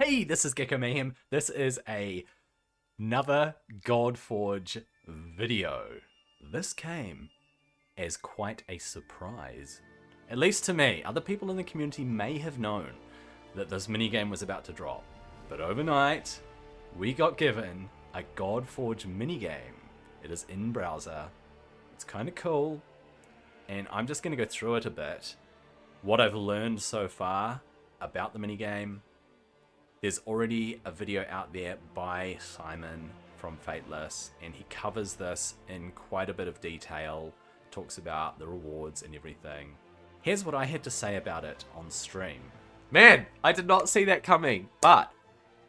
Hey, this is Gecko Mayhem. This is another Godforge video. This came as quite a surprise. At least to me. Other people in the community may have known that this minigame was about to drop. But overnight, we got given a Godforge minigame. It is in browser. It's kind of cool. And I'm just going to go through it a bit. What I've learned so far about the minigame. There's already a video out there by Simon from Fateless, and he covers this in quite a bit of detail, talks about the rewards and everything. Here's what I had to say about it on stream. Man, I did not see that coming, but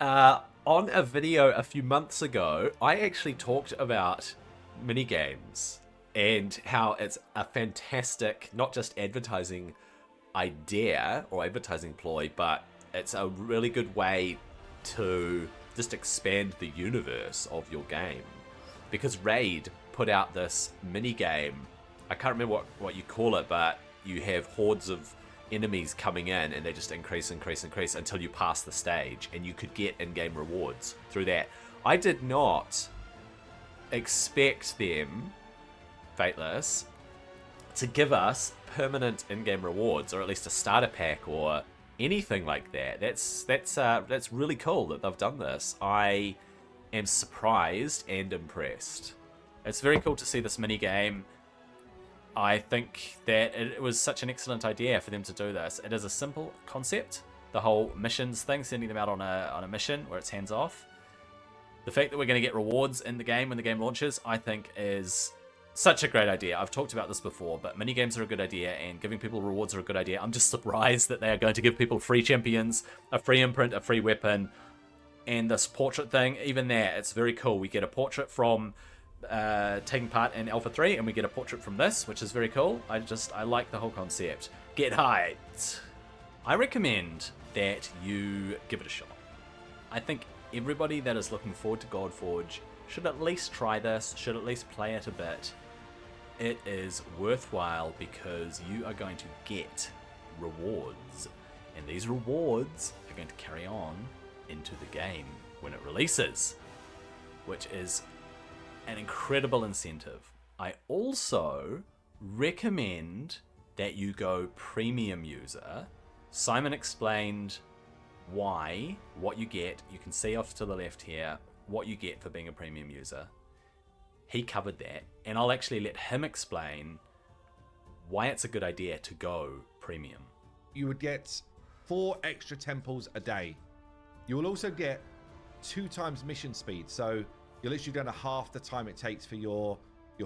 on a video a few months ago, I actually talked about minigames and how it's a fantastic, not just advertising idea or advertising ploy, but it's a really good way to just expand the universe of your game. Because Raid put out this mini game. I can't remember what you call it, but you have hordes of enemies coming in and they just increase until you pass the stage, and you could get in-game rewards through that. I did not expect them, Fateless, to give us permanent in-game rewards, or at least a starter pack or anything like that. That's really cool that they've done this. I am surprised and impressed. It's very cool to see this mini game. I think that it was such an excellent idea for them to do this. It is a simple concept, the whole missions thing, sending them out on a mission where it's hands off. The fact that we're going to get rewards in the game when the game launches, I think is such a great idea. I've talked about this before, but minigames are a good idea, and giving people rewards are a good idea. I'm just surprised that they are going to give people free champions, a free imprint, a free weapon, and this portrait thing. Even there, it's very cool. We get a portrait from taking part in Alpha 3, and we get a portrait from this, which is very cool. I like the whole concept. Get hyped. I recommend that you give it a shot. I think everybody that is looking forward to Godforge should at least try this, should at least play it a bit. It is worthwhile because you are going to get rewards, and these rewards are going to carry on into the game when it releases, which is an incredible incentive. I also recommend that you go premium user. Simon explained why, what you get. You can see off to the left here what you get for being a premium user. He covered that, and I'll actually let him explain why it's a good idea to go premium. You would get 4 extra temples a day. You will also get 2 times mission speed, so you're literally going to half the time it takes for your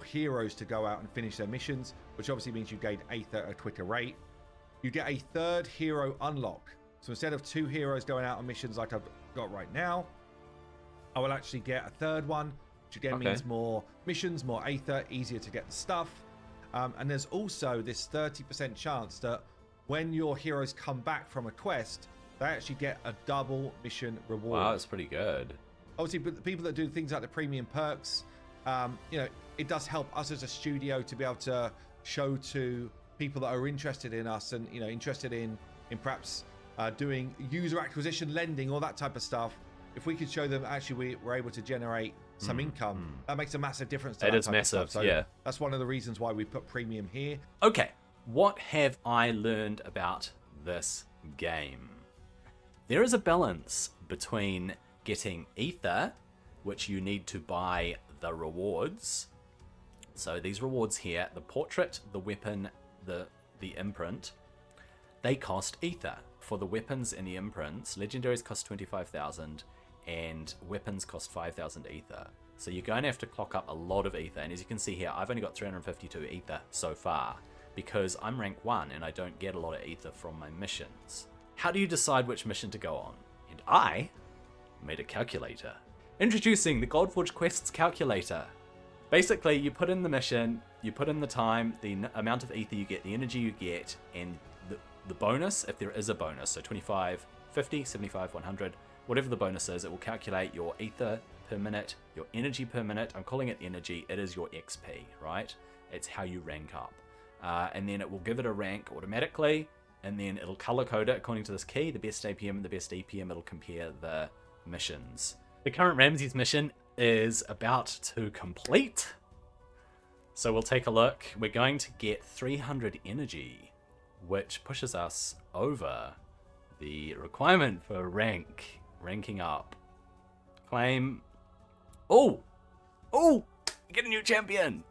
heroes to go out and finish their missions, which obviously means you gain Aether at a quicker rate. You get a 3rd hero unlock. So instead of 2 heroes going out on missions like I've got right now, I will actually get a 3rd one, which again means more missions, more Aether, easier to get the stuff. And there's also this 30% chance that when your heroes come back from a quest, they actually get a double mission reward. Wow, that's pretty good. Obviously, but the people that do things like the premium perks, it does help us as a studio to be able to show to people that are interested in us and, interested in perhaps doing user acquisition, lending, all that type of stuff. If we could show them actually we're able to generate some income, that makes a massive difference to it that is type massive of stuff. So yeah, that's one of the reasons why we put premium here. Okay, what have I learned about this game? There is a balance between getting Aether, which you need to buy the rewards. So these rewards here, the portrait, the weapon, the imprint, they cost Aether. For the weapons and the imprints, legendaries cost 25,000 and weapons cost 5,000 Aether. So you're going to have to clock up a lot of Aether, and as you can see here, I've only got 352 Aether so far because I'm rank 1 and I don't get a lot of Aether from my missions. How do you decide which mission to go on? And I made a calculator. Introducing the Godforge Quests calculator. Basically, you put in the mission, you put in the time, the amount of Aether you get, the energy you get, and the bonus, if there is a bonus, so 25, 50, 75, 100, whatever the bonus is, it will calculate your Aether per minute, your energy per minute. I'm calling it energy, it is your XP, right? It's how you rank up. And then it will give it a rank automatically, and then it'll color code it according to this key, the best APM and the best EPM. It'll compare the missions. The current Ramses mission is about to complete. So we'll take a look. We're going to get 300 energy, which pushes us over the requirement for ranking up. Claim. Oh! Get a new champion!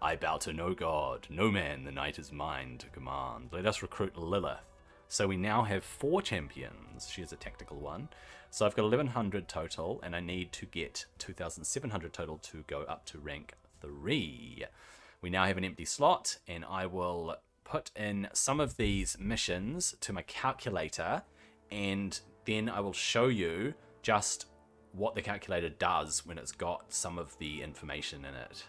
I bow to no god, no man, the night is mine to command. Let us recruit Lilith. So we now have 4 champions. She is a tactical one. So I've got 1100 total, and I need to get 2700 total to go up to rank 3. We now have an empty slot, and I will put in some of these missions to my calculator, and then I will show you just what the calculator does when it's got some of the information in it.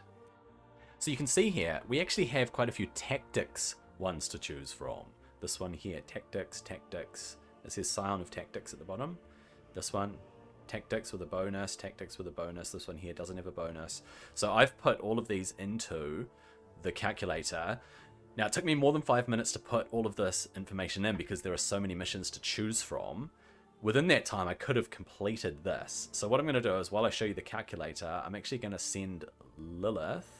So you can see here, we actually have quite a few tactics ones to choose from. This one here, tactics. It says Scion of Tactics at the bottom. This one, tactics with a bonus, tactics with a bonus. This one here doesn't have a bonus. So I've put all of these into the calculator. Now, it took me more than 5 minutes to put all of this information in because there are so many missions to choose from. Within that time, I could have completed this. So what I'm going to do is, while I show you the calculator, I'm actually going to send Lilith,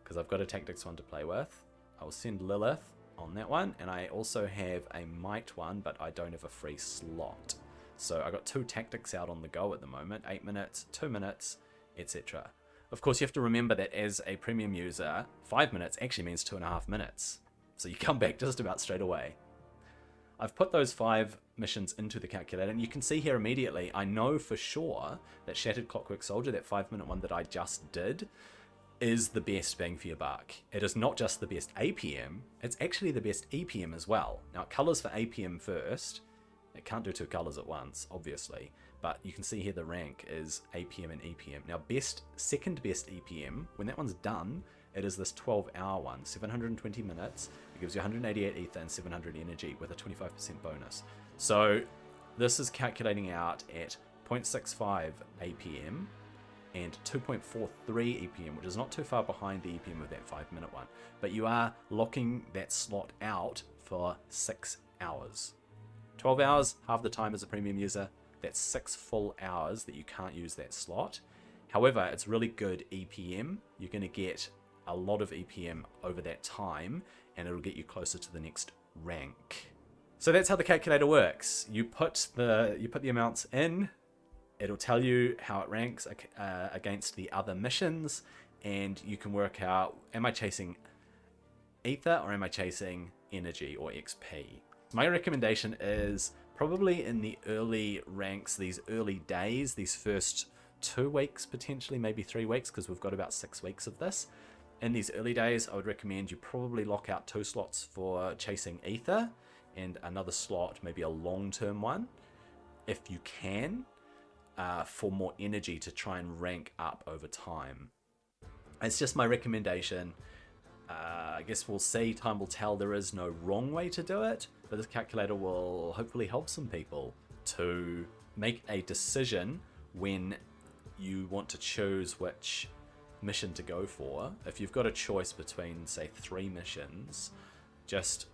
because I've got a tactics one to play with. I will send Lilith on that one, and I also have a might one, but I don't have a free slot. So I got 2 tactics out on the go at the moment, 8 minutes, 2 minutes, etc. Of course, you have to remember that as a premium user, 5 minutes actually means 2.5 minutes. So you come back just about straight away. I've put those 5 missions into the calculator, and you can see here immediately, I know for sure that Shattered Clockwork Soldier, that 5-minute one that I just did, is the best bang for your buck. It is not just the best APM, it's actually the best EPM as well. Now, it colors for APM first. It can't do 2 colors at once, obviously, but you can see here the rank is APM and EPM. Now, second best EPM, when that one's done, it is this 12-hour one, 720 minutes. It gives you 188 ether and 700 energy with a 25% bonus. So this is calculating out at 0.65 APM and 2.43 EPM, which is not too far behind the EPM of that 5-minute one. But you are locking that slot out for 6 hours. 12 hours, half the time as a premium user. That's 6 full hours that you can't use that slot. However, it's really good EPM. You're going to get a lot of EPM over that time, and it'll get you closer to the next rank. So that's how the calculator works. You put the amounts in. It'll tell you how it ranks against the other missions, and you can work out, am I chasing ether or am I chasing energy or XP? My recommendation is probably in the early ranks, these early days, these first 2 weeks, potentially maybe 3 weeks, because we've got about 6 weeks of this. In these early days, I would recommend you probably lock out 2 slots for chasing ether and another slot, maybe a long-term one, if you can, for more energy to try and rank up over time. It's just my recommendation. I guess we'll see, time will tell. There is no wrong way to do it, but this calculator will hopefully help some people to make a decision when you want to choose which mission to go for. If you've got a choice between, say, 3 missions, just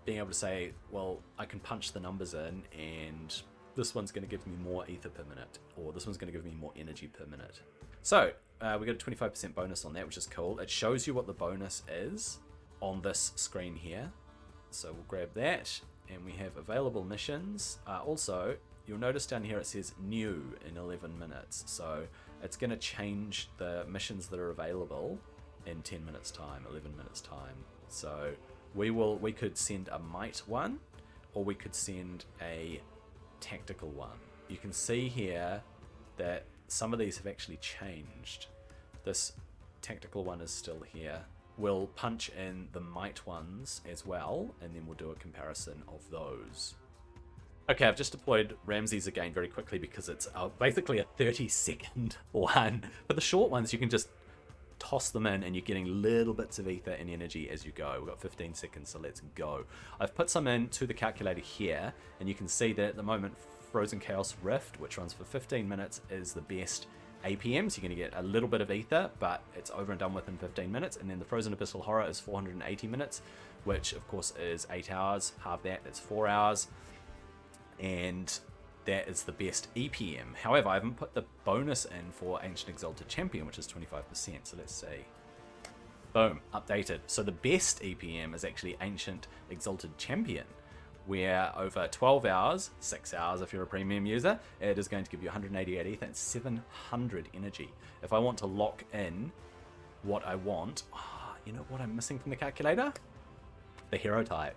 being able to say, well, I can punch the numbers in and this one's going to give me more ether per minute, or this one's going to give me more energy per minute. So we got a 25% bonus on that, which is cool. It shows you what the bonus is on this screen here. So we'll grab that, and we have available missions. Also, you'll notice down here it says new in 11 minutes. So it's going to change the missions that are available in 10 minutes time, 11 minutes time. So we could send a might one, or we could send a tactical one. You can see here that some of these have actually changed. This tactical one is still here. We'll punch in the might ones as well, and then we'll do a comparison of those. Okay, I've just deployed Ramses again very quickly because it's basically a 30-second one. For the short ones, you can just toss them in and you're getting little bits of ether and energy as you go. We've got 15 seconds, so let's go. I've put some into the calculator here, and you can see that at the moment Frozen Chaos Rift, which runs for 15 minutes, is the best APM, so you're going to get a little bit of ether, but it's over and done within 15 minutes. And then the Frozen Abyssal Horror is 480 minutes, which of course is 8 hours. Half that, that's 4 hours. And that is the best EPM. However, I haven't put the bonus in for Ancient Exalted Champion, which is 25%. So let's see. Boom, updated. So the best EPM is actually Ancient Exalted Champion, where over 12 hours, 6 hours if you're a premium user, it is going to give you 188 ether and 700 energy. If I want to lock in what I want, you know what I'm missing from the calculator? The hero type.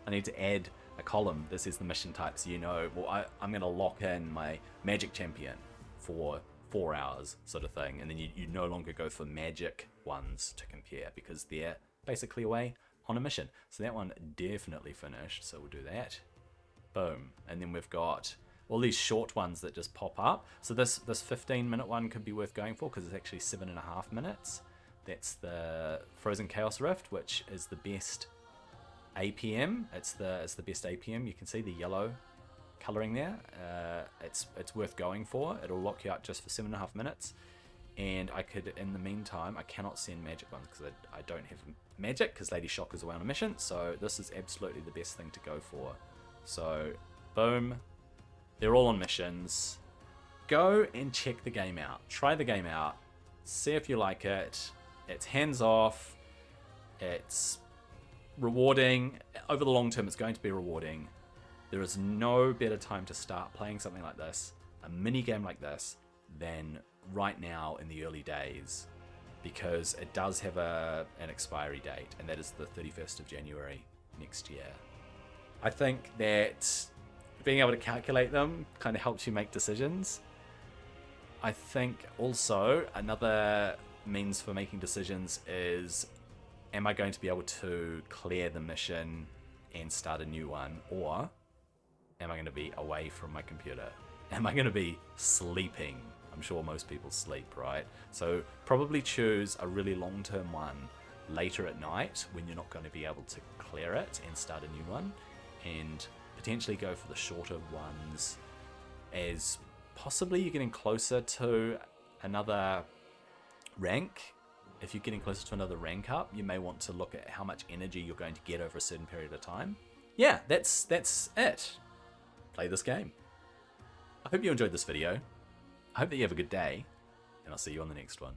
I need to add a column that says the mission type, so you know, well, I'm going to lock in my magic champion for 4 hours sort of thing, and then you no longer go for magic ones to compare because they're basically away on a mission. So that one definitely finished, so we'll do that. Boom. And then we've got all these short ones that just pop up. So this 15-minute one could be worth going for because it's actually 7.5 minutes. That's the Frozen Chaos Rift, which is the best APM. It's the best APM. You can see the yellow coloring there. It's worth going for. It'll lock you up just for 7.5 minutes. And I could, in the meantime, I cannot send magic ones because I don't have magic because Lady Shock is away on a mission. So this is absolutely the best thing to go for. So boom, they're all on missions. Go and check the game out. Try the game out. See if you like it. It's hands off. It's rewarding. Over the long term, it's going to be rewarding. There is no better time to start playing something like this, a mini game like this, than right now in the early days, because it does have an expiry date, and that is the 31st of January next year. I think that being able to calculate them kind of helps you make decisions. I think also another means for making decisions is, am I going to be able to clear the mission and start a new one, or am I going to be away from my computer? Am I going to be sleeping? I'm sure most people sleep, right? So probably choose a really long-term one later at night when you're not going to be able to clear it and start a new one, and potentially go for the shorter ones as possibly you're getting closer to another rank. If you're getting closer to another rank up, you may want to look at how much energy you're going to get over a certain period of time. Yeah, that's it. Play this game. I hope you enjoyed this video. I hope that you have a good day, and I'll see you on the next one.